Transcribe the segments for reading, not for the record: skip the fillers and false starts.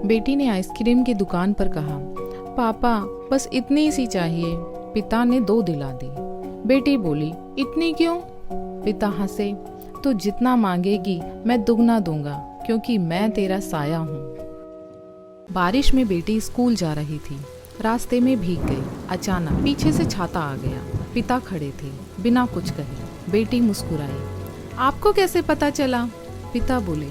बेटी ने आइसक्रीम की दुकान पर कहा, पापा बस इतनी सी चाहिए। पिता ने 2 दिला दी। बेटी बोली, इतनी क्यों? पिता हंसे, तो जितना मांगेगी मैं दुगना दूंगा, क्योंकि मैं तेरा साया हूँ। बारिश में बेटी स्कूल जा रही थी। रास्ते में भीग गई। अचानक पीछे से छाता आ गया। पिता खड़े थे, बिना कुछ कहे। बेटी मुस्कुराई। आपको कैसे पता चला? पिता बोले,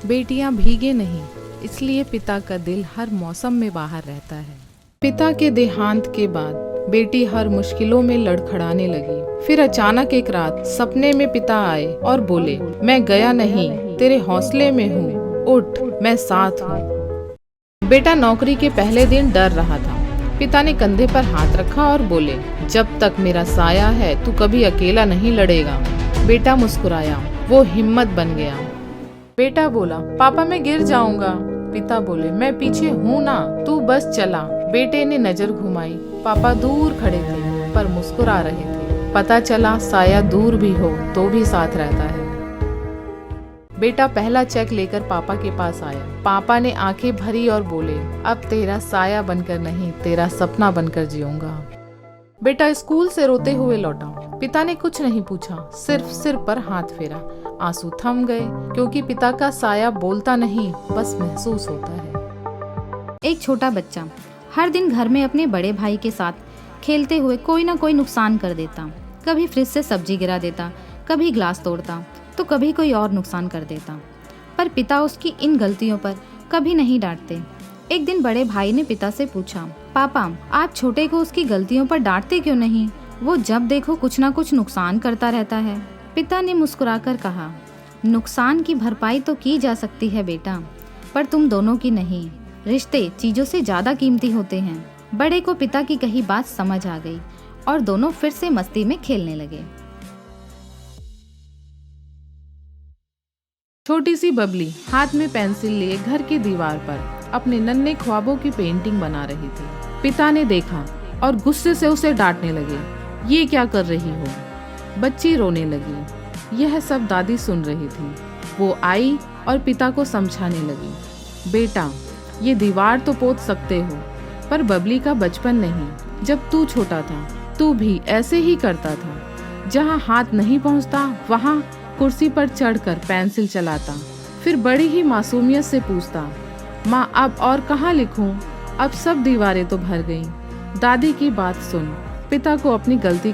बेटियां भीगे नहीं, इसलिए पिता का दिल हर मौसम में बाहर रहता है। पिता के देहांत के बाद बेटी हर मुश्किलों में लड़खड़ाने लगी। फिर अचानक एक रात सपने में पिता आए और बोले, मैं गया नहीं, तेरे हौसले में हूँ, उठ, मैं साथ हूँ। बेटा नौकरी के पहले दिन डर रहा था। पिता ने कंधे पर हाथ रखा और बोले, जब तक मेरा साया है तू कभी अकेला नहीं लड़ेगा। बेटा मुस्कुराया, वो हिम्मत बन गया। बेटा बोला, पापा मैं गिर जाऊंगा। पिता बोले, मैं पीछे हूँ ना, तू बस चला। बेटे ने नजर घुमाई। पापा दूर खड़े थे, पर मुस्कुरा रहे थे। पता चला साया दूर भी हो तो भी साथ रहता है। बेटा पहला चेक लेकर पापा के पास आया। पापा ने आंखें भरी और बोले, अब तेरा साया बनकर नहीं, तेरा सपना बनकर जीऊंगा। बेटा स्कूल से रोते हुए लौटा। पिता ने कुछ नहीं पूछा, सिर्फ सिर पर हाथ फेरा। आंसू थम गए, क्योंकि पिता का साया बोलता नहीं, बस महसूस होता है। एक छोटा बच्चा हर दिन घर में अपने बड़े भाई के साथ खेलते हुए कोई ना कोई नुकसान कर देता। कभी फ्रिज से सब्जी गिरा देता, कभी ग्लास तोड़ता, तो कभी कोई और नुकसान कर देता। पर पिता उसकी इन गलतियों पर कभी नहीं डांटते। एक दिन बड़े भाई ने पिता से पूछा, पापा आप छोटे को उसकी गलतियों पर डांटते क्यों नहीं? वो जब देखो कुछ ना कुछ नुकसान करता रहता है। पिता ने मुस्कुराकर कहा, नुकसान की भरपाई तो की जा सकती है बेटा, पर तुम दोनों की नहीं। रिश्ते चीजों से ज्यादा कीमती होते हैं। बड़े को पिता की कही बात समझ आ गई और दोनों फिर से मस्ती में खेलने लगे। छोटी सी बबली हाथ में पेंसिल लिए घर की दीवार पर अपने नन्हे ख्वाबों की पेंटिंग बना रही थी। पिता ने देखा और गुस्से से उसे डांटने लगे, ये क्या कर रही हो? बच्ची रोने लगी। यह सब दादी सुन रही थी। वो आई और पिता को समझाने लगी, बेटा ये दीवार तो पोत सकते हो, पर बबली का बचपन नहीं। जब तू छोटा था तू भी ऐसे ही करता था। जहाँ हाथ नहीं पहुँचता वहाँ कुर्सी पर चढ़कर पेंसिल चलाता। फिर बड़ी ही मासूमियत से पूछता, माँ अब और कहाँ लिखूं? अब सब दीवारें तो भर गईं। दादी की बात सुन पिता को अपनी गलती